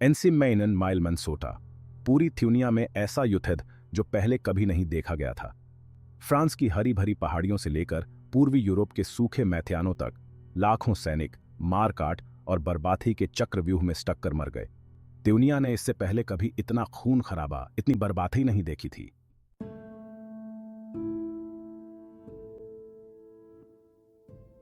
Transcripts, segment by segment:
एनसिम्मेइनन mile मनसोटा, पूरी थ्यूनिया में ऐसा युद्ध जो पहले कभी नहीं देखा गया था। फ्रांस की हरी भरी पहाड़ियों से लेकर पूर्वी यूरोप के सूखे मैथ्यानों तक लाखों सैनिक मारकाट और बर्बादी के चक्रव्यूह में स्टक कर मर गए। त्यूनिया ने इससे पहले कभी इतना खून खराबा, इतनी बर्बादी नहीं देखी थी।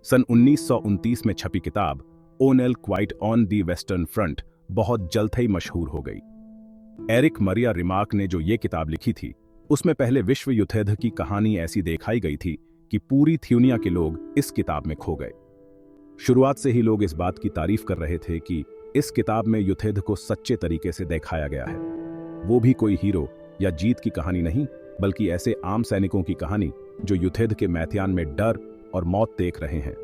सन 1929 में छपी किताब O'Neill quite on the western front बहुत जल्द ही मशहूर हो गई। एरिक मरिया रिमार्क ने जो ये किताब लिखी थी, उसमें पहले विश्व युद्ध की कहानी ऐसी दिखाई गई थी कि पूरी थ्यूनिया के लोग इस किताब में खो गए। शुरुआत से ही लोग इस बात की तारीफ कर रहे थे कि इस किताब में युद्ध को सच्चे तरीके से दिखाया गया है। वो भी कोई हीरो या जीत की कहानी नहीं, बल्कि ऐसे आम सैनिकों की कहानी जो युद्ध के मैदान में डर और मौत देख रहे हैं।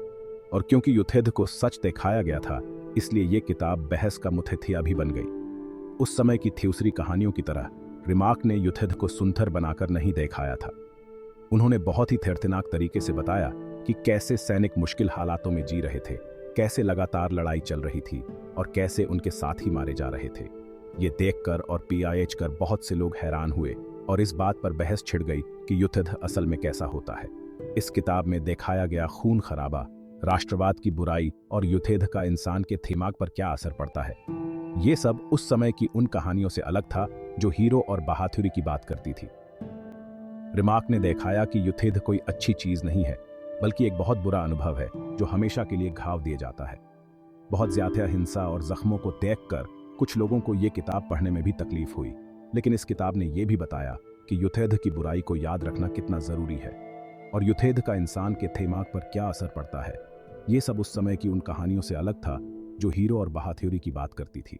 और क्योंकि युद्ध को सच दिखाया गया था, इसलिए ये किताब बहस का मुथैथिया भी बन गई। उस समय की थ्यूसरी कहानियों की तरह रिमार्क ने युद्ध को सुंदर बनाकर नहीं दिखाया था। उन्होंने बहुत ही दर्दनाक तरीके से बताया कि कैसे सैनिक मुश्किल हालातों में जी रहे थे, कैसे लगातार लड़ाई चल रही थी और कैसे उनके साथी मारे जा रहे थे। ये देखकर और पीआईएच कर बहुत से लोग हैरान हुए और इस बात पर बहस छिड़ गई कि युद्ध असल में कैसा होता है। इस किताब में दिखाया गया खून खराबा, राष्ट्रवाद की बुराई और युद्ध का इंसान के दिमाग पर क्या असर पड़ता है, ये सब उस समय की उन कहानियों से अलग था जो हीरो और बहादुरी की बात करती थी। रिमार्क ने दिखाया कि युद्ध कोई अच्छी चीज नहीं है, बल्कि एक बहुत बुरा अनुभव है जो हमेशा के लिए घाव दिया जाता है। बहुत ज्यादा हिंसा और जख्मों को देखकर कुछ लोगों को ये किताब पढ़ने में भी तकलीफ हुई, लेकिन इस किताब ने यह भी बताया कि युद्ध की बुराई को याद रखना कितना जरूरी है और युद्ध का इंसान के दिमाग पर क्या असर पड़ता है। ये सब उस समय की उन कहानियों से अलग था जो हीरो और बहादुरी की बात करती थी।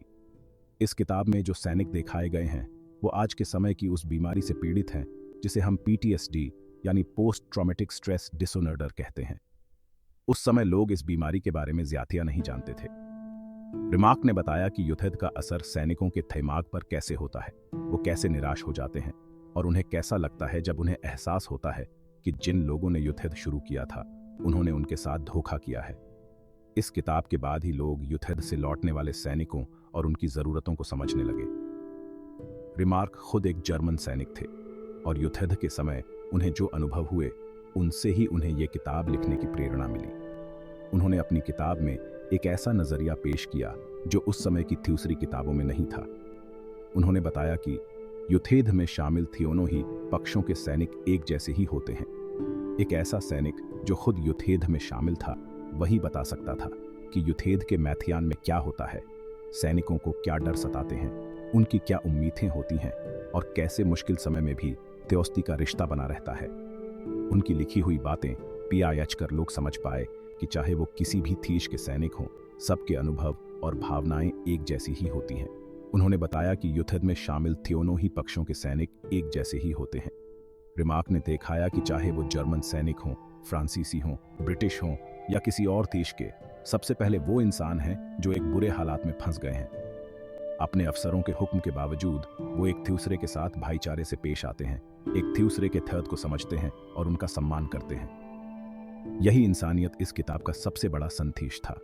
इस किताब में जो सैनिक दिखाए गए हैं वो आज के समय की उस बीमारी से पीड़ित हैं जिसे हम PTSD यानी पोस्ट ट्रॉमेटिक स्ट्रेस डिसऑर्डर कहते हैं। उस समय लोग इस बीमारी के बारे में ज्यादा नहीं जानते थे। रिमार्क ने बताया कि युद्ध का असर सैनिकों के दिमाग पर कैसे होता है, वो कैसे निराश हो जाते हैं और उन्हें कैसा लगता है जब उन्हें एहसास होता है कि जिन लोगों ने युद्ध शुरू किया था उन्होंने उनके साथ धोखा किया है। इस किताब के बाद ही लोग युद्ध से लौटने वाले सैनिकों और उनकी जरूरतों को समझने लगे। रिमार्क खुद एक जर्मन सैनिक थे और युद्ध के समय उन्हें जो अनुभव हुए उनसे ही उन्हें यह किताब लिखने की प्रेरणा मिली। उन्होंने अपनी किताब में एक ऐसा नजरिया पेश किया जो उस समय की दूसरी किताबों में नहीं था। उन्होंने बताया कि युद्ध में शामिल दोनों ही पक्षों के सैनिक एक जैसे ही होते हैं। एक ऐसा सैनिक जो खुद युद्ध में शामिल था वही बता सकता था कि युद्ध के मैदान में क्या होता है, सैनिकों को क्या डर सताते हैं, उनकी क्या उम्मीदें होती हैं और कैसे मुश्किल समय में भी दोस्ती का रिश्ता बना रहता है। उनकी लिखी हुई बातें PIH कर लोग समझ पाए कि चाहे वो किसी भी देश के सैनिक हों, सबके अनुभव और भावनाएं एक जैसी ही होती हैं। उन्होंने बताया कि युद्ध में शामिल दोनों ही पक्षों के सैनिक एक जैसे ही होते हैं। रिमार्क ने दिखाया कि चाहे वो जर्मन सैनिक हों, फ्रांसीसी हों, ब्रिटिश हों या किसी और देश के, सबसे पहले वो इंसान हैं जो एक बुरे हालात में फंस गए हैं। अपने अफसरों के हुक्म के बावजूद वो एक दूसरे के साथ भाईचारे से पेश आते हैं, एक दूसरे के दर्द को समझते हैं और उनका सम्मान करते हैं। यही इंसानियत इस किताब का सबसे बड़ा संदेश था।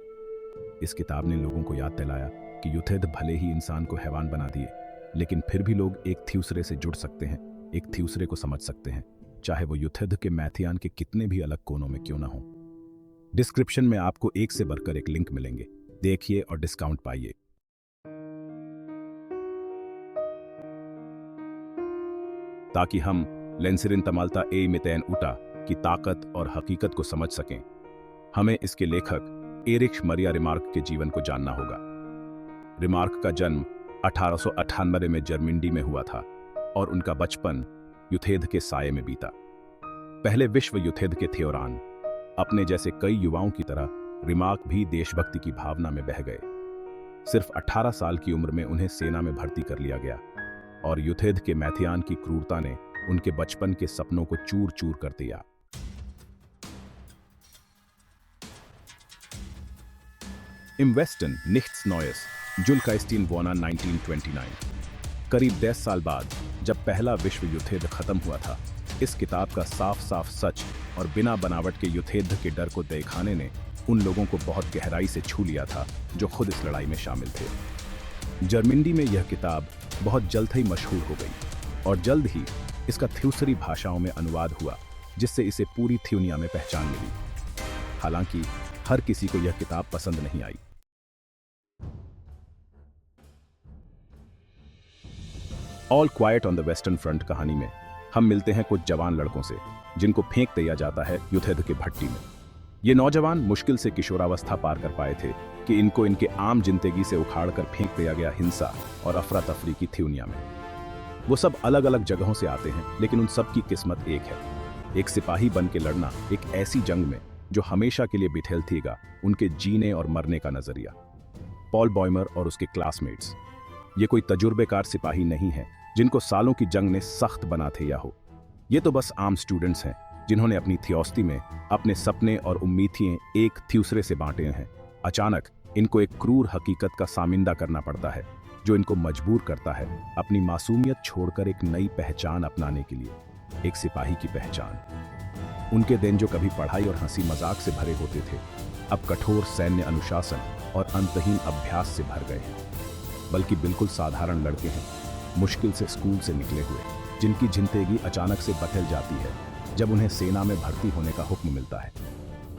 इस किताब ने लोगों को याद दिलाया कि युद्ध भले ही इंसान को हैवान बना दिए, लेकिन फिर भी लोग एक दूसरे से जुड़ सकते हैं, एक दूसरे को समझ सकते हैं, चाहे वो युद्ध के मैदान के कितने भी अलग कोनों में क्यों ना हो। डिस्क्रिप्शन में आपको एक से बढ़कर एक लिंक मिलेंगे, देखिए और डिस्काउंट पाइए। ताकि हम लेंसिरिन तमाल्ता ए मितेन उटा की ताकत और हकीकत को समझ सकें, हमें इसके लेखक एरिक मरिया रिमार्क के जीवन को जानना होगा। रिमार्क का जन्म 1898 में जर्मनी में हुआ था और उनका बचपन युद्ध के साये में बीता। पहले विश्व युद्ध के दौरान अपने जैसे कई युवाओं की तरह रिमार्क भी देशभक्ति की भावना में बह गए। सिर्फ 18 साल की उम्र में उन्हें सेना में भर्ती कर लिया गया और युद्ध के मैदान की क्रूरता ने उनके बचपन के सपनों को चूर चूर कर दिया। Im Westen nichts Neues, जुल्काइस्टीन वोना 1929। करीब 10 साल बाद जब पहला विश्व युद्ध खत्म हुआ था, इस किताब का साफ साफ सच और बिना बनावट के युद्ध के डर को दिखाने ने उन लोगों को बहुत गहराई से छू लिया था जो खुद इस लड़ाई में शामिल थे। जर्मनी में यह किताब बहुत जल्द ही मशहूर हो गई और जल्द ही इसका दूसरी भाषाओं में अनुवाद हुआ, जिससे इसे पूरी दुनिया में पहचान मिली। हालांकि हर किसी को यह किताब पसंद नहीं आई। All Quiet on the Western Front कहानी में हम मिलते हैं कुछ जवान लड़कों से जिनको फेंक दिया जाता है युद्ध के भट्टी में। ये नौजवान मुश्किल से किशोरावस्था पार कर पाए थे कि इनको इनके आम जिंदगी से उखाड़कर फेंक दिया गया हिंसा और अफरा तफरी की दुनिया में। वो सब अलग अलग जगहों से आते हैं, लेकिन उन सब की किस्मत एक है, एक सिपाही बन के लड़ना एक ऐसी जंग में जो हमेशा के लिए बिठेलतीगा उनके जीने और मरने का नजरिया। पॉल बॉयमर और उसके क्लासमेट्स ये कोई तजुर्बेकार सिपाही नहीं है जिनको सालों की जंग ने सख्त बना दिया हो। ये तो बस आम स्टूडेंट्स हैं जिन्होंने अपनी थियोस्टी में अपने सपने और उम्मीदें एक दूसरे से बांटे हैं। अचानक इनको एक क्रूर हकीकत का सामिंदा करना पड़ता है जो इनको मजबूर करता है अपनी मासूमियत छोड़कर एक नई पहचान अपनाने के लिए, एक सिपाही की पहचान। उनके दिन जो कभी पढ़ाई और हंसी मजाक से भरे होते थे, अब कठोर सैन्य अनुशासन और अंतहीन अभ्यास से भर गए हैं। बल्कि बिल्कुल साधारण लड़के हैं, मुश्किल से स्कूल से निकले हुए, जिनकी जिंदगी अचानक से बदल जाती है जब उन्हें सेना में भर्ती होने का हुक्म मिलता है।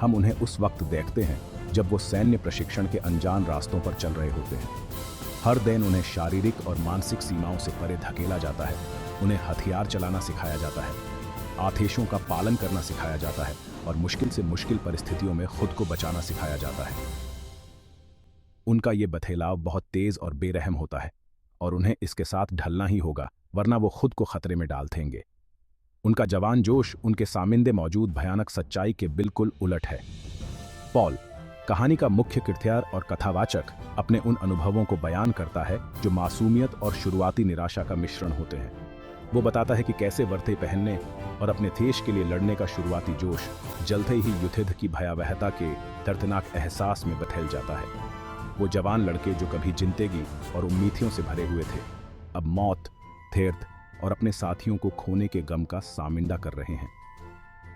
हम उन्हें उस वक्त देखते हैं जब वो सैन्य प्रशिक्षण के अनजान रास्तों पर चल रहे होते हैं। हर दिन उन्हें शारीरिक और मानसिक सीमाओं से परे धकेला जाता है। उन्हें हथियार चलाना सिखाया जाता है, आदेशों का पालन करना सिखाया जाता है और मुश्किल से मुश्किल परिस्थितियों में खुद को बचाना सिखाया जाता है। उनका ये बथेलाव बहुत तेज और बेरहम होता है और उन्हें इसके साथ ढलना ही होगा, वरना वो खुद को खतरे में डाल देंगे। उनका जवान जोश उनके सामने मौजूद भयानक सच्चाई के बिल्कुल उलट है। पॉल, कहानी का मुख्य किरदार और कथावाचक, अपने उन अनुभवों को बयान करता है जो मासूमियत और शुरुआती निराशा का मिश्रण होते हैं। वो बताता है कि कैसे वर्दी पहनने और अपने देश के लिए लड़ने का शुरुआती जोश जल्द ही युद्ध की भयावहता के दर्दनाक एहसास में बदल जाता है। वो जवान लड़के जो कभी जिंदगी और उम्मीदों से भरे हुए थे, अब मौत, दर्द और अपने साथियों को खोने के गम का सामिंदा कर रहे हैं।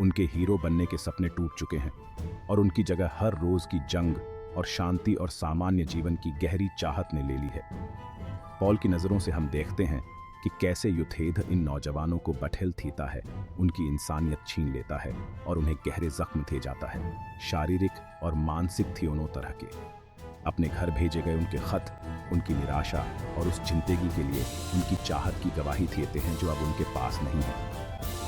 उनके हीरो बनने के सपने टूट चुके हैं और उनकी जगह हर रोज की जंग और शांति और सामान्य जीवन की गहरी चाहत ने ले ली है। पॉल की नज़रों से हम देखते हैं कि कैसे युद्ध इन नौजवानों को बठेल थीता है, उनकी इंसानियत छीन लेता है और उन्हें गहरे जख्म दे जाता है, शारीरिक और मानसिक दोनों तरह के। अपने घर भेजे गए उनके खत उनकी निराशा और उस जिंदगी के लिए उनकी चाहत की गवाही देते हैं जो अब उनके पास नहीं है।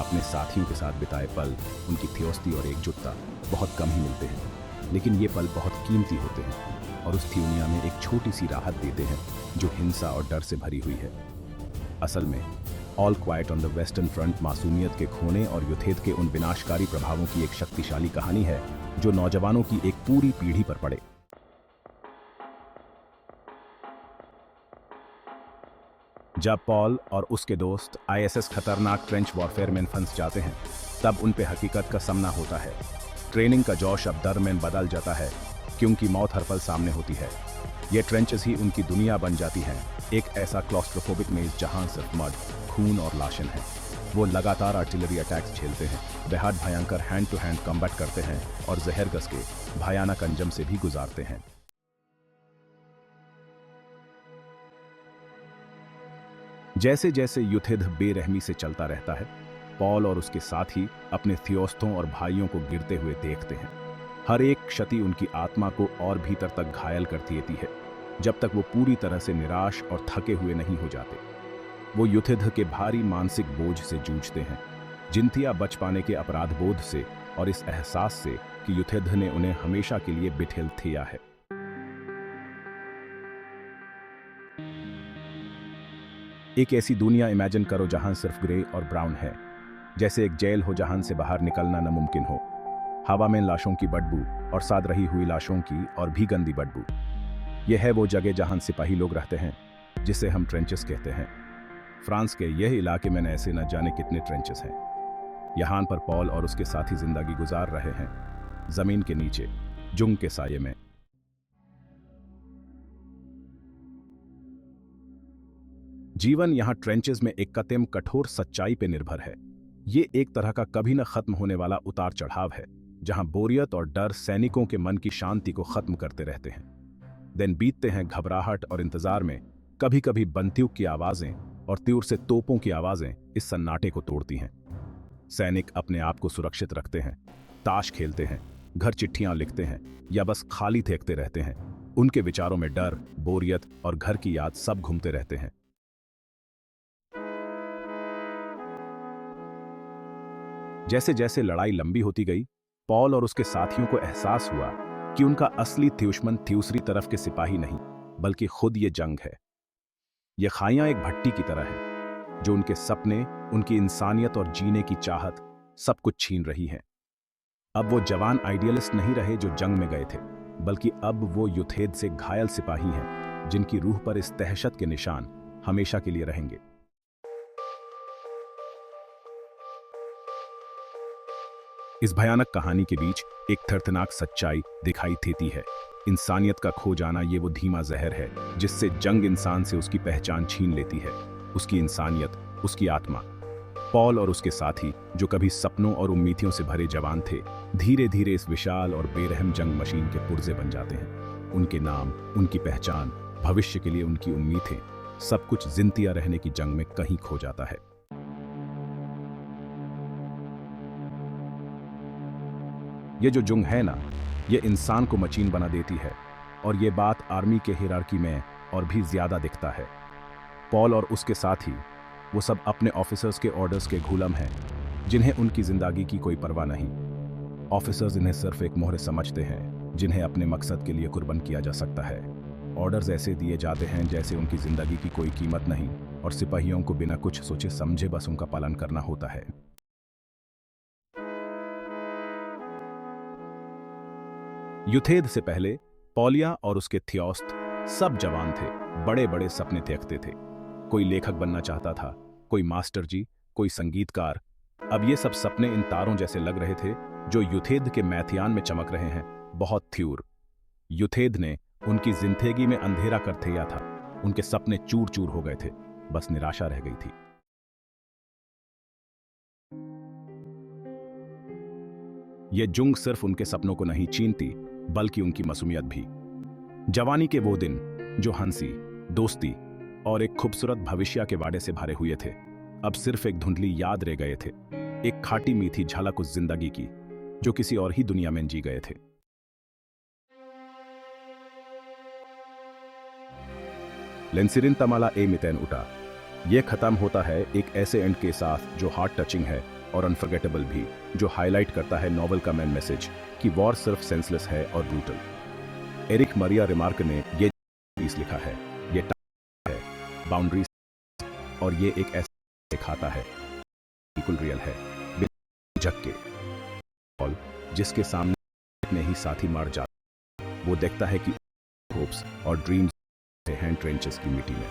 अपने साथियों के साथ बिताए पल, उनकी थियोस्ती और एकजुटता बहुत कम ही मिलते हैं, लेकिन ये पल बहुत कीमती होते हैं और उस दुनिया में एक छोटी सी राहत देते हैं जो हिंसा और डर से भरी हुई है। असल में all Quiet on the Western front मासूमियत के खोने और युद्ध के उन विनाशकारी प्रभावों की एक शक्तिशाली कहानी है जो नौजवानों की एक पूरी पीढ़ी पर पड़े। जब पॉल और उसके दोस्त आईएसएस खतरनाक ट्रेंच वॉरफेयर में फंस जाते हैं, तब उन पे हकीकत का सामना होता है। ट्रेनिंग का जोश अब डर में बदल जाता है क्योंकि मौत हर पल सामने होती है। ये ट्रेंचेस ही उनकी दुनिया बन जाती हैं, एक ऐसा क्लॉस्ट्रोफोबिक मेज जहां सिर्फ मड, खून और लाशन है। वो लगातार आर्टिलरी अटैक्स झेलते हैं, बेहद भयंकर हैंड टू हैंड कॉम्बैट करते हैं और जहर गैस के भयानक अंजाम से भी गुजारते हैं। जैसे जैसे युद्ध बेरहमी से चलता रहता है, पॉल और उसके साथी अपने थियोस्तों और भाइयों को गिरते हुए देखते हैं। हर एक क्षति उनकी आत्मा को और भीतर तक घायल करती रहती है, जब तक वो पूरी तरह से निराश और थके हुए नहीं हो जाते। वो युद्ध के भारी मानसिक बोझ से जूझते हैं, जिंदगियां बच पाने के अपराध बोध से और इस एहसास से कि युद्ध ने उन्हें हमेशा के लिए बिठेल दिया है। एक ऐसी दुनिया इमेजिन करो जहां सिर्फ ग्रे और ब्राउन है, जैसे एक जेल हो जहां से बाहर निकलना नामुमकिन हो। हवा में लाशों की बदबू और साथ रही हुई लाशों की और भी गंदी बदबू। यह है वो जगह जहां सिपाही लोग रहते हैं, जिसे हम ट्रेंचेस कहते हैं। फ्रांस के यह इलाके में ऐसे न जाने कितने ट्रेंचेस हैं। यहाँ पर पॉल और उसके साथी जिंदगी गुजार रहे हैं, जमीन के नीचे, जुंग के साये में। जीवन यहाँ ट्रेंचेस में एक कतम कठोर सच्चाई पे निर्भर है। ये एक तरह का कभी न खत्म होने वाला उतार चढ़ाव है, जहां बोरियत और डर सैनिकों के मन की शांति को खत्म करते रहते हैं। दिन बीतते हैं घबराहट और इंतजार में, कभी कभी बंदूक की आवाजें और तीर से तोपों की आवाजें इस सन्नाटे को तोड़ती हैं। सैनिक अपने आप को सुरक्षित रखते हैं, ताश खेलते हैं, घर चिट्ठियां लिखते हैं या बस खाली देखते रहते हैं। उनके विचारों में डर, बोरियत और घर की याद सब घूमते रहते हैं। जैसे जैसे लड़ाई लंबी होती गई, पॉल और उसके साथियों को एहसास हुआ कि उनका असली दुश्मन दूसरी तरफ के सिपाही नहीं, बल्कि खुद ये जंग है। ये खाइयां एक भट्टी की तरह है जो उनके सपने, उनकी इंसानियत और जीने की चाहत सब कुछ छीन रही है। अब वो जवान आइडियलिस्ट नहीं रहे जो जंग में गए थे, बल्कि अब वो युद्धेद से घायल सिपाही हैं जिनकी रूह पर इस दहशत के निशान हमेशा के लिए रहेंगे। इस भयानक कहानी के बीच एक दर्दनाक सच्चाई दिखाई देती है। इंसानियत का खो जाना ये वो धीमा जहर है जिससे जंग इंसान से उसकी पहचान छीन लेती है, उसकी इंसानियत, उसकी आत्मा। पॉल और उसके साथी, जो कभी सपनों और उम्मीदों से भरे जवान थे, धीरे धीरे इस विशाल और बेरहम जंग मशीन के पुर्जे बन जाते हैं। उनके नाम, उनकी पहचान, भविष्य के लिए उनकी उम्मीदें, सब कुछ जिंदा रहने की जंग में कहीं खो जाता है। ये जो जंग है ना, ये इंसान को मशीन बना देती है, और ये बात आर्मी के हिरार्की में और भी ज्यादा दिखता है। पॉल और उसके साथी, वो सब अपने ऑफिसर्स के ऑर्डर्स के गुलाम हैं, जिन्हें उनकी जिंदगी की कोई परवाह नहीं। ऑफिसर्स इन्हें सिर्फ एक मोहरे समझते हैं जिन्हें अपने मकसद के लिए कुर्बान किया जा सकता है। ऑर्डर्स ऐसे दिए जाते हैं जैसे उनकी जिंदगी की कोई कीमत नहीं, और सिपाहियों को बिना कुछ सोचे समझे बस उनका पालन करना होता है। युद्धेद से पहले पॉलिया और उसके थियोस्त सब जवान थे, बड़े बड़े सपने देखते थे। कोई लेखक बनना चाहता था, कोई मास्टर जी, कोई संगीतकार। अब ये सब सपने इन तारों जैसे लग रहे थे जो युद्धेद के मैथियान में चमक रहे हैं, बहुत थ्यूर। युद्धेद ने उनकी जिंदगी में अंधेरा कर दिया था, उनके सपने चूर चूर हो गए थे, बस निराशा रह गई थी। ये जंग सिर्फ उनके सपनों को नहीं छीनती, बल्कि उनकी मासूमियत भी। जवानी के वो दिन जो हंसी, दोस्ती और एक खूबसूरत भविष्य के वादे से भरे हुए थे, अब सिर्फ एक धुंधली याद रह गए थे, एक खाटी मीठी झलक उस जिंदगी की जो किसी और ही दुनिया में जी गए थे। लेंसिरिन तमाला ए मितेन उठा। यह खत्म होता है एक ऐसे एंड के साथ जो हार्ट टचिंग है और अनफॉरगेटेबल भी, जो हाईलाइट करता है नॉवल का मेन मैसेज कि वॉर सिर्फ सेंसलेस है और ब्रूटल। एरिक मरिया रिमार्क ने ये पीस लिखा है, ये है बाउंड्रीज, और ये एक ऐसा दिखाता है बिल्कुल रियल है, बिल्कुल झक के। पॉल, जिसके सामने में ही साथी मर जाता, वो देखता है कि होप्स और ड्रीम्स हैं ट्रेंचेस की मिट्टी में।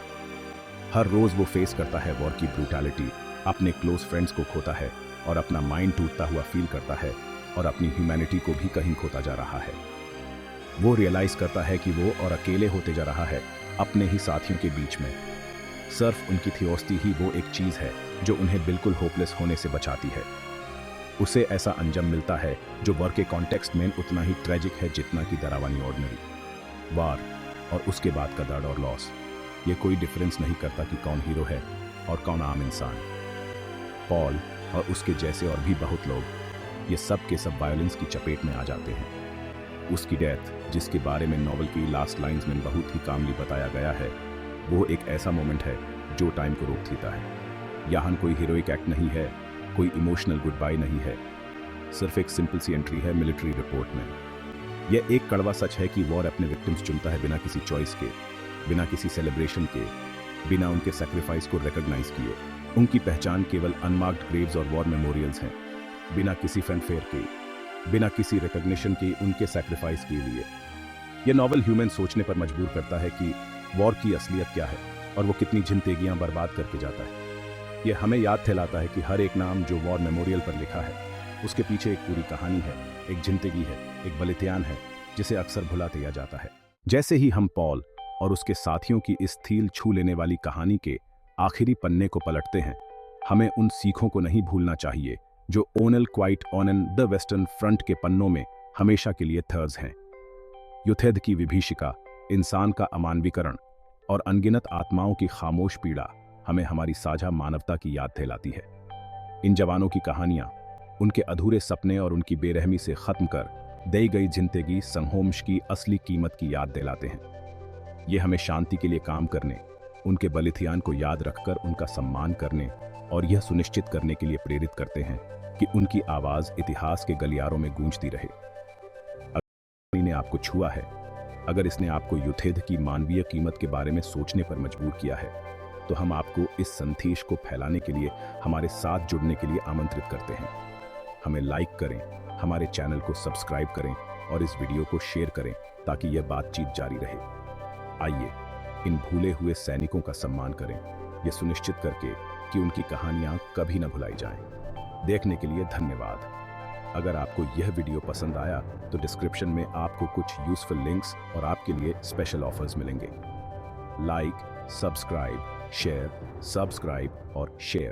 हर रोज वो फेस करता है वॉर की ब्रूटैलिटी, अपने क्लोज फ्रेंड्स को खोता है और अपना माइंड टूटता हुआ फील करता है, और अपनी ह्यूमैनिटी को भी कहीं खोता जा रहा है। वो रियलाइज करता है कि वो और अकेले होते जा रहा है अपने ही साथियों के बीच में। सिर्फ उनकी थियोस्ती ही वो एक चीज है जो उन्हें बिल्कुल होपलेस होने से बचाती है। उसे ऐसा अंजाम मिलता है जो वॉर के कॉन्टेक्स्ट में उतना ही ट्रेजिक है जितना कि डरावनी ऑर्डिनरी वॉर, और उसके बाद का दर्द और लॉस। ये कोई डिफरेंस नहीं करता कि कौन हीरो है और कौन आम इंसान। पॉल और उसके जैसे और भी बहुत लोग, ये सब के सब वायलेंस की चपेट में आ जाते हैं। उसकी डेथ, जिसके बारे में नॉवल की लास्ट लाइंस में बहुत ही कामली बताया गया है, वो एक ऐसा मोमेंट है जो टाइम को रोक देता है। यहाँ कोई हीरोइक एक्ट नहीं है, कोई इमोशनल गुड बाय नहीं है, सिर्फ एक सिंपल सी एंट्री है मिलिट्री रिपोर्ट में। यह एक कड़वा सच है कि वॉर अपने विक्टिम्स चुनता है बिना किसी चॉइस के, बिना किसी सेलिब्रेशन के, बिना उनके सैक्रिफाइस को रिकॉग्नाइज किए। उनकी पहचान केवल अनमार्क्ड ग्रेव्स और वॉर मेमोरियल्स हैं, बिना किसी फैनफेयर के, बिना किसी रिकॉग्निशन के उनके सैक्रिफाइस के लिए। यह नॉवल ह्यूमन सोचने पर मजबूर करता है कि वॉर की असलियत क्या है और वो कितनी जिंदगियां बर्बाद करके जाता है। यह हमें याद दिलाता है कि हर एक नाम जो वॉर मेमोरियल पर लिखा है, उसके पीछे एक पूरी कहानी है, एक जिंदगी है, एक बलिदान है, जिसे अक्सर भुला दिया जाता है। जैसे ही हम पॉल और उसके साथियों की इस थील छू लेने वाली कहानी के आखिरी पन्ने को पलटते हैं, हमें उन सीखों को नहीं भूलना चाहिए जो O'Neill quite on the Western front के पन्नों में हमेशा के लिए थर्ज हैं। युद्धेद की विभीषिका, इंसान का अमानवीकरण और अनगिनत आत्माओं की खामोश पीड़ा हमें हमारी साझा मानवता की याद दिलाती है। इन जवानों की कहानियां उनके अधूरे सपने और उनकी बेरहमी से खत्म कर दी गई जिंदगी संघर्ष की असली कीमत की याद दिलाते हैं। ये हमें शांति के लिए काम करने, उनके बलिदान को याद रखकर उनका सम्मान करने और यह सुनिश्चित करने के लिए प्रेरित करते हैं कि उनकी आवाज इतिहास के गलियारों में गूंजती रहे। अगर ने आपको छुआ है, अगर इसने आपको युद्ध की मानवीय कीमत के बारे में सोचने पर मजबूर किया है, तो हम आपको इस संदेश को फैलाने के लिए हमारे साथ जुड़ने के लिए आमंत्रित करते हैं। हमें लाइक करें, हमारे चैनल को सब्सक्राइब करें और इस वीडियो को शेयर करें ताकि यह बातचीत जारी रहे। आइए इन भूले हुए सैनिकों का सम्मान करें, यह सुनिश्चित करके कि उनकी कहानियां कभी न भुलाई जाएं। देखने के लिए धन्यवाद। अगर आपको यह वीडियो पसंद आया तो डिस्क्रिप्शन में आपको कुछ यूजफुल लिंक्स और आपके लिए स्पेशल ऑफर्स मिलेंगे। लाइक, सब्सक्राइब, शेयर, सब्सक्राइब और शेयर।